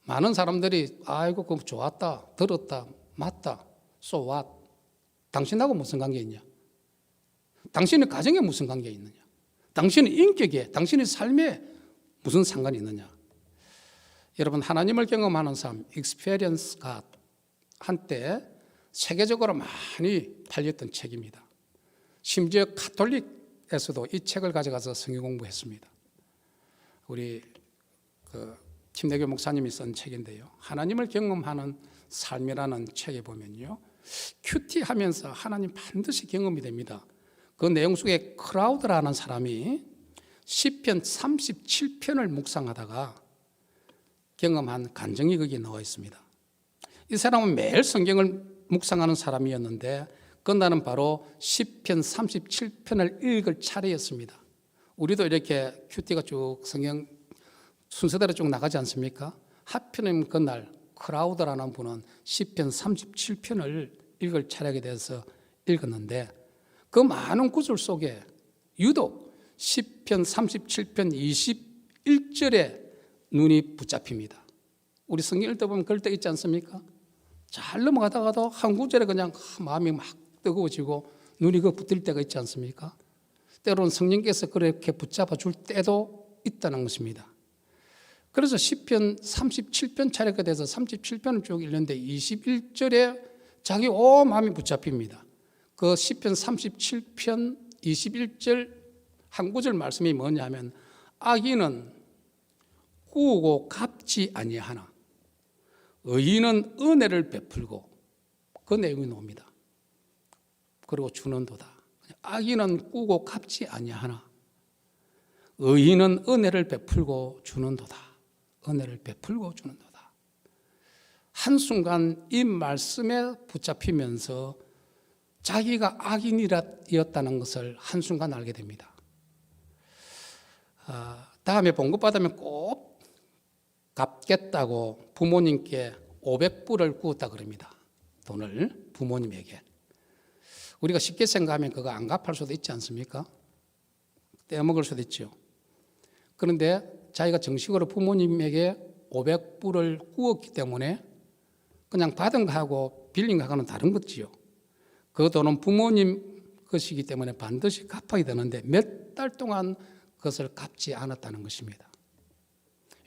Speaker 4: 많은 사람들이 아이고 그거 좋았다, 들었다, 맞다, so what? 당신하고 무슨 관계 있냐? 당신의 가정에 무슨 관계 있느냐? 당신의 인격에, 당신의 삶에 무슨 상관이 있느냐? 여러분 하나님을 경험하는 삶, Experience God 한때 세계적으로 많이 팔렸던 책입니다. 심지어 가톨릭에서도 이 책을 가져가서 성경 공부했습니다. 우리 김대교 목사님이 쓴 책인데요. 하나님을 경험하는 삶이라는 책에 보면요. 큐티하면서 하나님 반드시 경험이 됩니다. 그 내용 속에 크라우드라는 사람이 시편 37편을 묵상하다가 경험한 간증이 거기에 나와 있습니다. 이 사람은 매일 성경을 묵상하는 사람이었는데 그날은 바로 시편 37편을 읽을 차례였습니다. 우리도 이렇게 큐티가 쭉 성경 순서대로 쭉 나가지 않습니까? 하필이면 그날 크라우드라는 분은 시편 37편을 읽을 차례가 돼서 읽었는데 그 많은 구절 속에 유독 시편 37편 21절에 눈이 붙잡힙니다. 우리 성경 읽다 보면 그럴 때 있지 않습니까? 잘 넘어가다가도 한 구절에 그냥 마음이 막 뜨거워지고 눈이 그 붙을 때가 있지 않습니까? 때로는 성령께서 그렇게 붙잡아 줄 때도 있다는 것입니다. 그래서 시편 37편 차례가 돼서 37편을 쭉 읽는데 21절에 자기 온 마음이 붙잡힙니다. 그 시편 37편 21절 한 구절 말씀이 뭐냐면 악인은 꾸고 갚지 아니하나 의인은 은혜를 베풀고, 그 내용이 나옵니다. 그리고 주는도다. 악인은 꾸고 갚지 아니하나 의인은 은혜를 베풀고 주는도다. 은혜를 베풀고 주는도다. 한순간 이 말씀에 붙잡히면서 자기가 악인이었다는 것을 한순간 알게 됩니다. 다음에 봉급받으면 꼭 갚겠다고 부모님께 500불을 구웠다 그럽니다. 돈을 부모님에게. 우리가 쉽게 생각하면 그거 안 갚을 수도 있지 않습니까? 떼먹을 수도 있죠. 그런데 자기가 정식으로 부모님에게 500불을 구웠기 때문에 그냥 받은 거하고 빌린 거하고는 다른 거지요. 그 돈은 부모님 것이기 때문에 반드시 갚아야 되는데 몇 달 동안 그것을 갚지 않았다는 것입니다.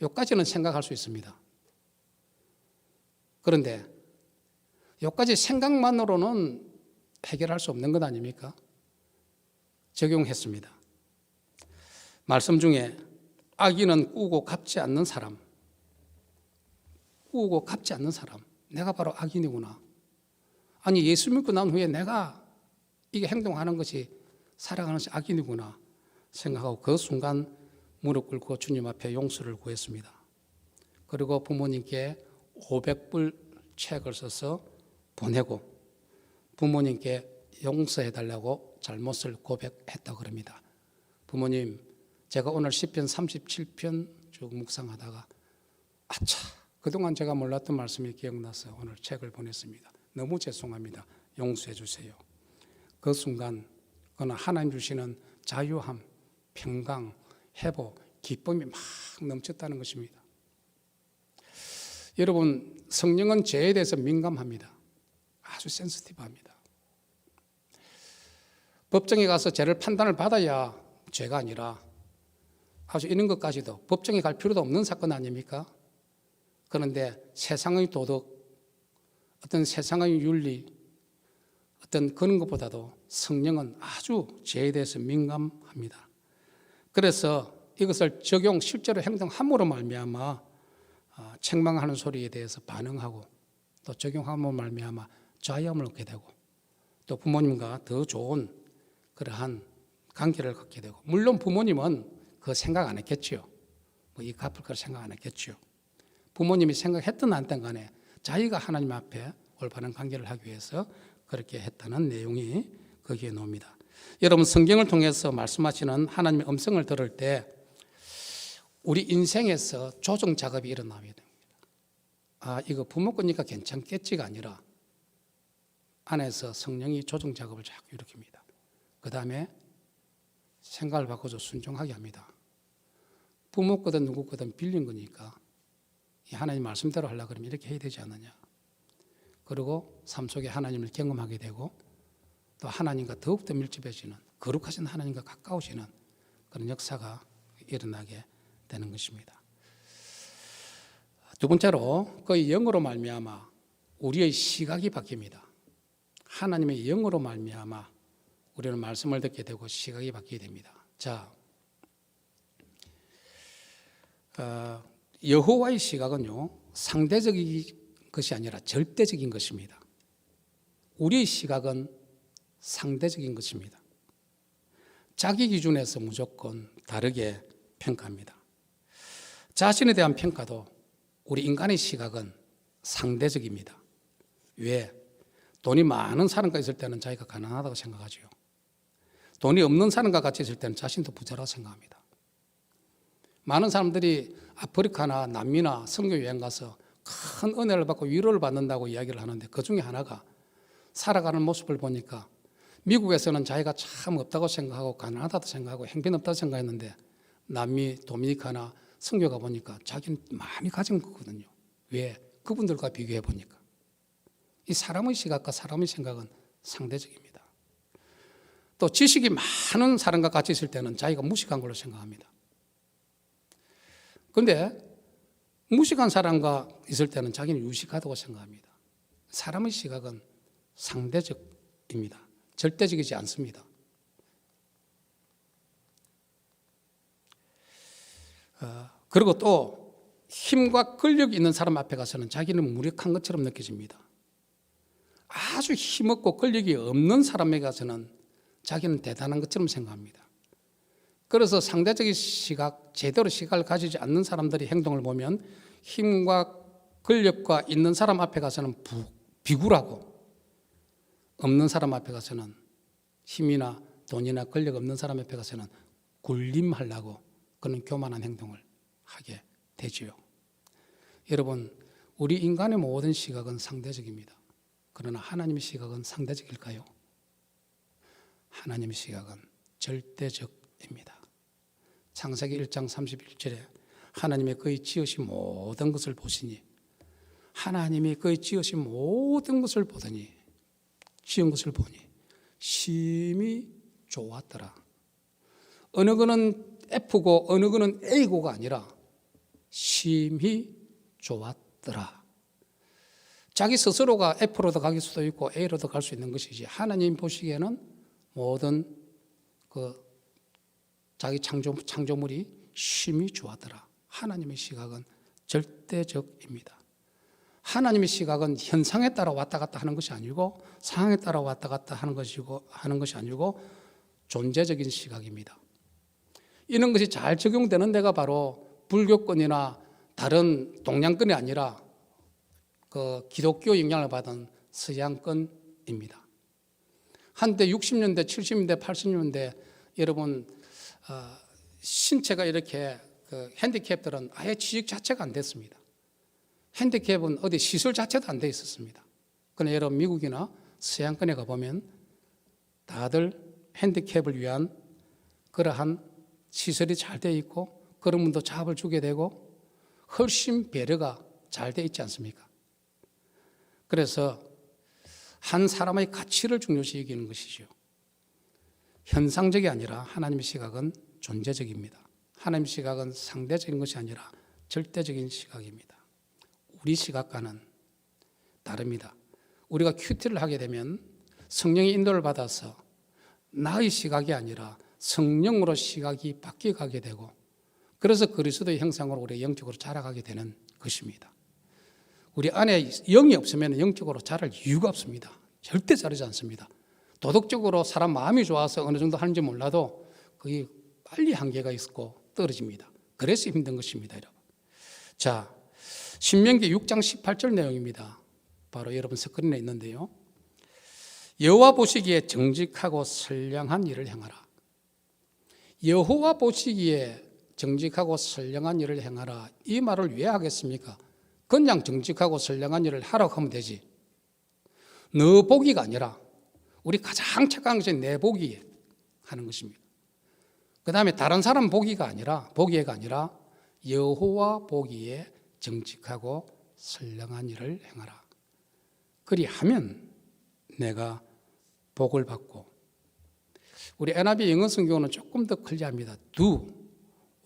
Speaker 4: 여기까지는 생각할 수 있습니다. 그런데 여기까지 생각만으로는 해결할 수 없는 것 아닙니까? 적용했습니다. 말씀 중에 악인은 꾸고 갚지 않는 사람, 꾸고 갚지 않는 사람, 내가 바로 악인이구나. 아니 예수 믿고 난 후에 내가 이게 행동하는 것이 살아가는 것이 악인이구나 생각하고 그 순간 무릎 꿇고 주님 앞에 용서를 구했습니다. 그리고 부모님께 500불 책을 써서 보내고 부모님께 용서해달라고 잘못을 고백했다고 합니다. 부모님, 제가 오늘 시편 37편 쭉 묵상하다가 아차, 그동안 제가 몰랐던 말씀이 기억나서 오늘 책을 보냈습니다. 너무 죄송합니다. 용서해 주세요. 그 순간 그는 하나님 주시는 자유함, 평강, 회복, 기쁨이 막 넘쳤다는 것입니다. 여러분, 성령은 죄에 대해서 민감합니다. 아주 센시티브합니다. 법정에 가서 죄를 판단을 받아야 죄가 아니라 아주 이런 것까지도 법정에 갈 필요도 없는 사건 아닙니까? 그런데 세상의 도덕, 어떤 세상의 윤리, 어떤 그런 것보다도 성령은 아주 죄에 대해서 민감합니다. 그래서 이것을 적용, 실제로 행동함으로 말미암아 책망하는 소리에 대해서 반응하고 또 적용함으로 말미암아 자유함을 얻게 되고 또 부모님과 더 좋은 그러한 관계를 갖게 되고, 물론 부모님은 그 생각 안 했겠지요. 이 갚을 걸 생각 안 했겠지요. 부모님이 생각했든 안 했든 간에 자기가 하나님 앞에 올바른 관계를 하기 위해서 그렇게 했다는 내용이 거기에 나옵니다. 여러분, 성경을 통해서 말씀하시는 하나님의 음성을 들을 때 우리 인생에서 조정 작업이 일어나게 됩니다. 아, 이거 부모 거니까 괜찮겠지가 아니라 안에서 성령이 조정 작업을 자꾸 일으킵니다. 그 다음에 생각을 바꿔서 순종하게 합니다. 부모 거든 누구 거든 빌린 거니까 이 하나님 말씀대로 하려고 그러면 이렇게 해야 되지 않느냐. 그리고 삶 속에 하나님을 경험하게 되고 또 하나님과 더욱더 밀집해지는, 거룩하신 하나님과 가까워지는 그런 역사가 일어나게 되는 것입니다. 두 번째로 그의 영으로 말미암아 우리의 시각이 바뀝니다. 하나님의 영으로 말미암아 우리는 말씀을 듣게 되고 시각이 바뀌게 됩니다. 자, 여호와의 시각은요, 상대적인 것이 아니라 절대적인 것입니다. 우리의 시각은 상대적인 것입니다. 자기 기준에서 무조건 다르게 평가합니다. 자신에 대한 평가도 우리 인간의 시각은 상대적입니다. 왜? 돈이 많은 사람과 있을 때는 자기가 가난하다고 생각하죠. 돈이 없는 사람과 같이 있을 때는 자신도 부자라고 생각합니다. 많은 사람들이 아프리카나 남미나 선교 여행 가서 큰 은혜를 받고 위로를 받는다고 이야기를 하는데 그 중에 하나가 살아가는 모습을 보니까 미국에서는 자기가 참 없다고 생각하고 가난하다고 생각하고 행편없다고 생각했는데 남미 도미니카나 선교 가보니까 자기는 많이 가진 거거든요. 왜? 그분들과 비교해 보니까. 이 사람의 시각과 사람의 생각은 상대적입니다. 또 지식이 많은 사람과 같이 있을 때는 자기가 무식한 걸로 생각합니다. 그런데 무식한 사람과 있을 때는 자기는 유식하다고 생각합니다. 사람의 시각은 상대적입니다. 절대적이지 않습니다. 그리고 또 힘과 권력이 있는 사람 앞에 가서는 자기는 무력한 것처럼 느껴집니다. 아주 힘없고 권력이 없는 사람에게 가서는 자기는 대단한 것처럼 생각합니다. 그래서 상대적인 시각, 제대로 시각을 가지지 않는 사람들의 행동을 보면 힘과 권력과 있는 사람 앞에 가서는 비굴하고 없는 사람 앞에 가서는 힘이나 돈이나 권력 없는 사람 앞에 가서는 군림하려고 그런 교만한 행동을 하게 되지요. 여러분, 우리 인간의 모든 시각은 상대적입니다. 그러나 하나님의 시각은 상대적일까요? 하나님의 시각은 절대적입니다. 창세기 1장 31절에 하나님의 그의 지으신 모든 것을 보시니 하나님이 그의 지으신 모든 것을 보더니 지은 것을 보니 심히 좋았더라. 어느 거는 F고 어느 거는 A고가 아니라 심히 좋았더라. 자기 스스로가 F로도 갈 수도 있고 A로도 갈 수 있는 것이지 하나님 보시기에는 모든 자기 창조물이 심히 좋았더라. 하나님의 시각은 절대적입니다. 하나님의 시각은 현상에 따라 왔다 갔다 하는 것이 아니고 상황에 따라 왔다 갔다 하는 것이 아니고 존재적인 시각입니다. 이런 것이 잘 적용되는 데가 바로 불교권이나 다른 동양권이 아니라 기독교 영향을 받은 서양권입니다. 한때 60년대, 70년대, 80년대 여러분 신체가 이렇게 핸디캡들은 아예 취직 자체가 안 됐습니다. 핸디캡은 어디 시설 자체도 안 돼 있었습니다. 그러나 여러분 미국이나 서양권에 가보면 다들 핸디캡을 위한 그러한 시설이 잘 돼 있고 그런 분도 잡을 주게 되고 훨씬 배려가 잘 돼 있지 않습니까? 그래서 한 사람의 가치를 중요시 여기는 것이죠. 현상적이 아니라 하나님의 시각은 존재적입니다. 하나님의 시각은 상대적인 것이 아니라 절대적인 시각입니다. 우리 시각과는 다릅니다. 우리가 큐티를 하게 되면 성령의 인도를 받아서 나의 시각이 아니라 성령으로 시각이 바뀌어가게 되고 그래서 그리스도의 형상으로 우리 영적으로 자라가게 되는 것입니다. 우리 안에 영이 없으면 영적으로 자랄 이유가 없습니다. 절대 자라지 않습니다. 도덕적으로 사람 마음이 좋아서 어느 정도 하는지 몰라도 그게 빨리 한계가 있고 떨어집니다. 그래서 힘든 것입니다, 여러분. 자, 신명기 6장 18절 내용입니다. 바로 여러분 스크린에 있는데요. 여호와 보시기에 정직하고 선량한 일을 행하라. 여호와 보시기에 정직하고 선량한 일을 행하라. 이 말을 왜 하겠습니까? 그냥 정직하고 선량한 일을 하라고 하면 되지. 너 보기가 아니라 우리 가장 착한 것이 내 보기에 하는 것입니다. 그 다음에 다른 사람 보기가 아니라 여호와 보기에 정직하고 선량한 일을 행하라. 그리하면 내가 복을 받고 우리 NIV 영어 성경은 조금 더 클리어합니다. Do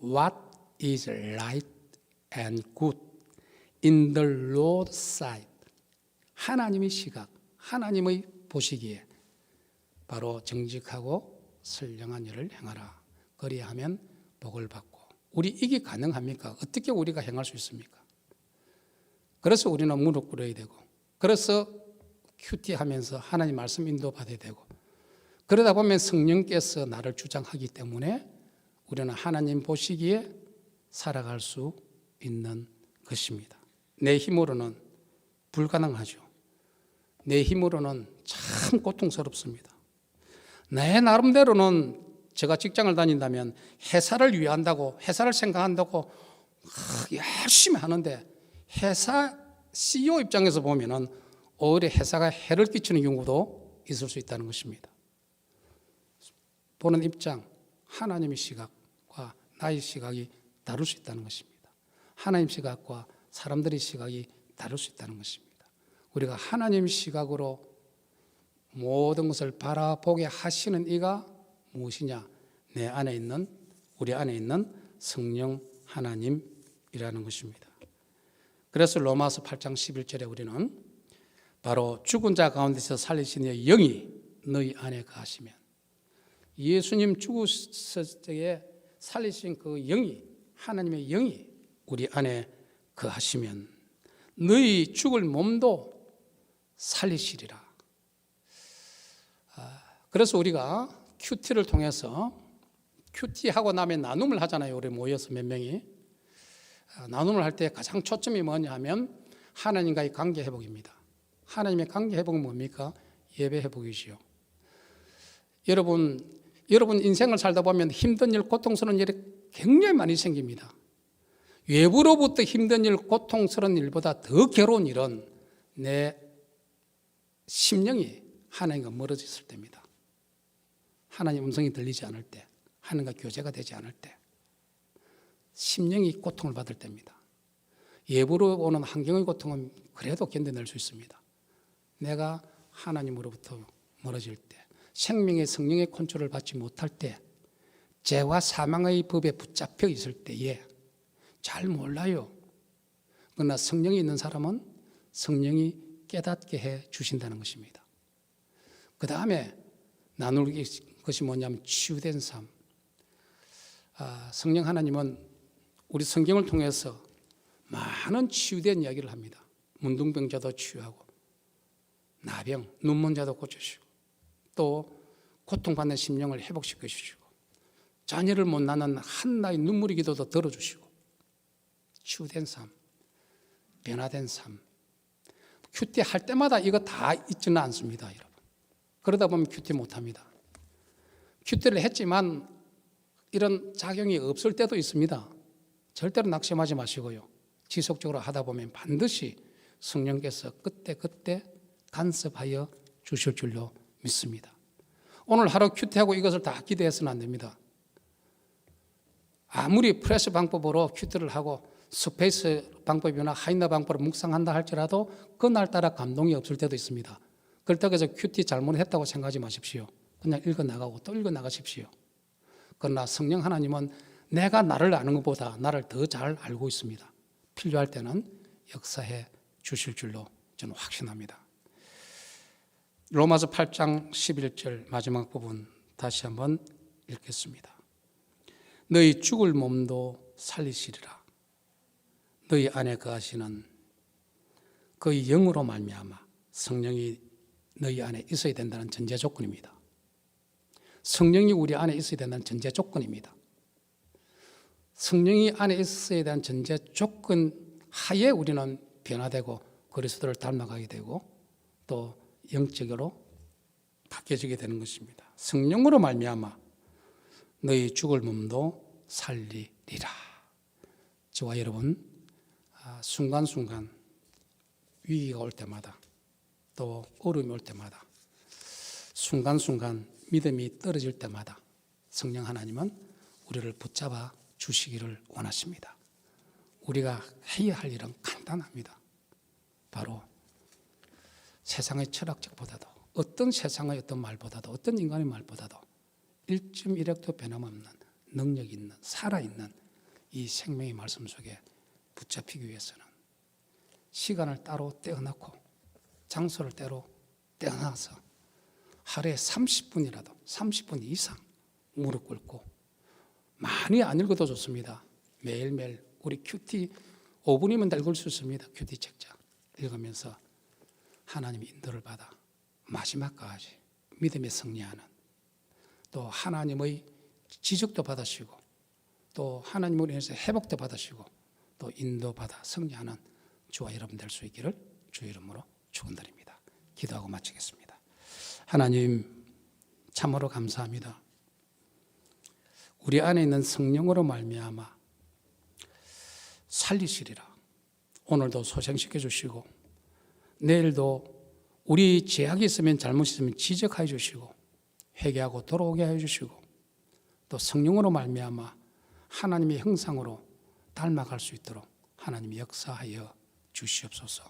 Speaker 4: what is right and good in the Lord's sight. 하나님의 시각, 하나님의 보시기에 바로 정직하고 선량한 일을 행하라. 그리하면 복을 받고. 우리 이게 가능합니까? 어떻게 우리가 행할 수 있습니까? 그래서 우리는 무릎 꿇어야 되고 그래서 큐티하면서 하나님 말씀 인도받아야 되고 그러다 보면 성령께서 나를 주장하기 때문에 우리는 하나님 보시기에 살아갈 수 있는 것입니다. 내 힘으로는 불가능하죠. 내 힘으로는 참 고통스럽습니다. 내 나름대로는 제가 직장을 다닌다면 회사를 위한다고 회사를 생각한다고 열심히 하는데 회사 CEO 입장에서 보면은 오히려 회사가 해를 끼치는 경우도 있을 수 있다는 것입니다. 보는 입장, 하나님의 시각과 나의 시각이 다를 수 있다는 것입니다. 하나님 시각과 사람들의 시각이 다를 수 있다는 것입니다. 우리가 하나님 시각으로 모든 것을 바라보게 하시는 이가 무엇이냐? 내 안에 있는, 우리 안에 있는 성령 하나님이라는 것입니다. 그래서 로마서 8장 11절에 우리는 바로 죽은 자 가운데서 살리신 이의 영이 너희 안에 거하시면, 예수님 죽으실 때에 살리신 그 영이, 하나님의 영이 우리 안에 거하시면 너희 죽을 몸도 살리시리라. 그래서 우리가 큐티를 통해서, 큐티하고 나면 나눔을 하잖아요. 우리 모여서 몇 명이 나눔을 할 때 가장 초점이 뭐냐 하면 하나님과의 관계 회복입니다. 하나님의 관계 회복은 뭡니까? 예배 회복이지요. 여러분 인생을 살다 보면 힘든 일, 고통스러운 일이 굉장히 많이 생깁니다. 외부로부터 힘든 일, 고통스러운 일보다 더 괴로운 일은 내 심령이 하나님과 멀어져 있을 때입니다. 하나님 음성이 들리지 않을 때, 하나님과 교제가 되지 않을 때, 심령이 고통을 받을 때입니다. 외부로 오는 환경의 고통은 그래도 견뎌낼 수 있습니다. 내가 하나님으로부터 멀어질 때, 생명의 성령의 컨트롤을 받지 못할 때, 죄와 사망의 법에 붙잡혀 있을 때에 잘 몰라요. 그러나 성령이 있는 사람은 성령이 깨닫게 해 주신다는 것입니다. 그 다음에 나눌 것이 뭐냐면 치유된 삶. 성령 하나님은 우리 성경을 통해서 많은 치유된 이야기를 합니다. 문둥병자도 치유하고, 나병, 눈먼 자도 고쳐주시고, 또 고통받는 심령을 회복시켜 주시고, 자녀를 못 낳는 한나의 눈물의 기도도 들어주시고, 치유된 삶, 변화된 삶. 큐티 할 때마다 이거 다 있지는 않습니다, 여러분. 그러다 보면 큐티 못합니다. 큐티를 했지만 이런 작용이 없을 때도 있습니다. 절대로 낙심하지 마시고요. 지속적으로 하다 보면 반드시 성령께서 그때 간섭하여 주실 줄로 믿습니다. 오늘 하루 큐티하고 이것을 다 기대해서는 안 됩니다. 아무리 프레스 방법으로 큐티를 하고 스페이스 방법이나 하이나 방법으로 묵상한다 할지라도 그날따라 감동이 없을 때도 있습니다. 그렇다고 해서 큐티 잘못했다고 생각하지 마십시오. 그냥 읽어나가고 또 읽어나가십시오. 그러나 성령 하나님은 내가 나를 아는 것보다 나를 더 잘 알고 있습니다. 필요할 때는 역사해 주실 줄로 저는 확신합니다. 로마서 8장 11절 마지막 부분 다시 한번 읽겠습니다. 너희 죽을 몸도 살리시리라. 너희 안에 거하시는 그의 영으로 말미암아, 성령이 너희 안에 있어야 된다는 전제 조건입니다. 성령이 우리 안에 있어야 된다는 전제 조건입니다. 성령이 안에 있어야 되는 전제 조건 하에 우리는 변화되고 그리스도를 닮아가게 되고 또 영적으로 바뀌어지게 되는 것입니다. 성령으로 말미암아 너희 죽을 몸도 살리리라. 저와 여러분 순간순간 위기가 올 때마다 또 어려움이 올 때마다 순간순간 믿음이 떨어질 때마다 성령 하나님은 우리를 붙잡아 주시기를 원하십니다. 우리가 해야 할 일은 간단합니다. 바로 세상의 철학적보다도 어떤 세상의 어떤 말보다도 어떤 인간의 말보다도 1.1핵도 변함없는 능력 있는 살아있는 이 생명의 말씀 속에 붙잡히기 위해서는 시간을 따로 떼어놓고 장소를 따로 떼어놔서 하루에 30분이라도 30분 이상 무릎 꿇고 많이 안 읽어도 좋습니다. 매일매일 우리 큐티 5분이면 다 읽을 수 있습니다. 큐티 책자 읽으면서 하나님의 인도를 받아 마지막까지 믿음에 승리하는 또 하나님의 지적도 받으시고 또 하나님으로 인해서 회복도 받으시고 또 인도받아 승리하는 저와 여러분 될 수 있기를 주의 이름으로 축원드립니다. 기도하고 마치겠습니다. 하나님 참으로 감사합니다. 우리 안에 있는 성령으로 말미암아 살리시리라. 오늘도 소생시켜 주시고 내일도 우리 죄악이 있으면 잘못이 있으면 지적하여 주시고 회개하고 돌아오게 하여 주시고 또 성령으로 말미암아 하나님의 형상으로 닮아갈 수 있도록 하나님이 역사하여 주시옵소서.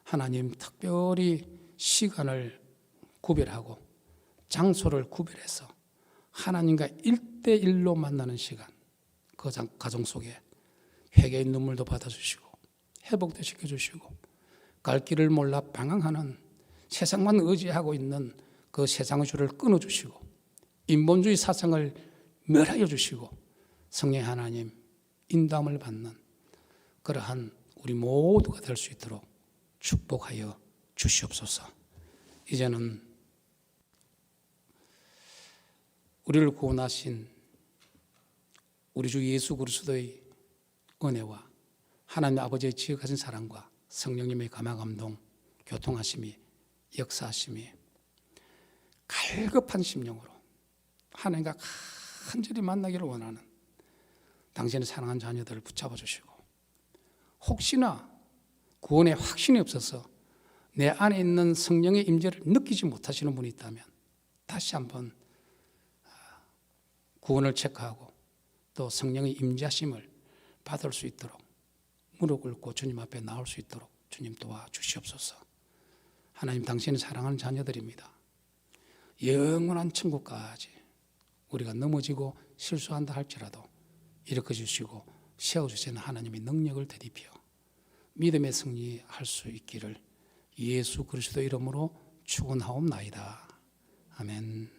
Speaker 4: 하나님 특별히 시간을 구별하고 장소를 구별해서 하나님과 1대1로 만나는 시간, 그 가정 속에 회개의 눈물도 받아주시고 회복도 시켜주시고 갈 길을 몰라 방황하는 세상만 의지하고 있는 그 세상의 줄을 끊어주시고 인본주의 사상을 멸하여 주시고 성령 하나님 인도함을 받는 그러한 우리 모두가 될 수 있도록 축복하여 주시옵소서. 이제는 우리를 구원하신 우리 주 예수 그리스도의 은혜와 하나님 아버지의 지극하신 사랑과 성령님의 감화감동, 교통하심이, 역사하심이 갈급한 심령으로 하나님과 간절히 만나기를 원하는 당신의 사랑하는 자녀들을 붙잡아 주시고, 혹시나 구원의 확신이 없어서 내 안에 있는 성령의 임재를 느끼지 못하시는 분이 있다면 다시 한번 구원을 체크하고 또 성령의 임재하심을 받을 수 있도록 무릎 꿇고 주님 앞에 나올 수 있도록 주님 도와주시옵소서. 하나님 당신의 사랑하는 자녀들입니다. 영원한 천국까지 우리가 넘어지고 실수한다 할지라도 일으켜 주시고 세워주시는 하나님의 능력을 되짚어 믿음의 승리할 수 있기를 예수 그리스도 이름으로 축원하옵나이다. 아멘.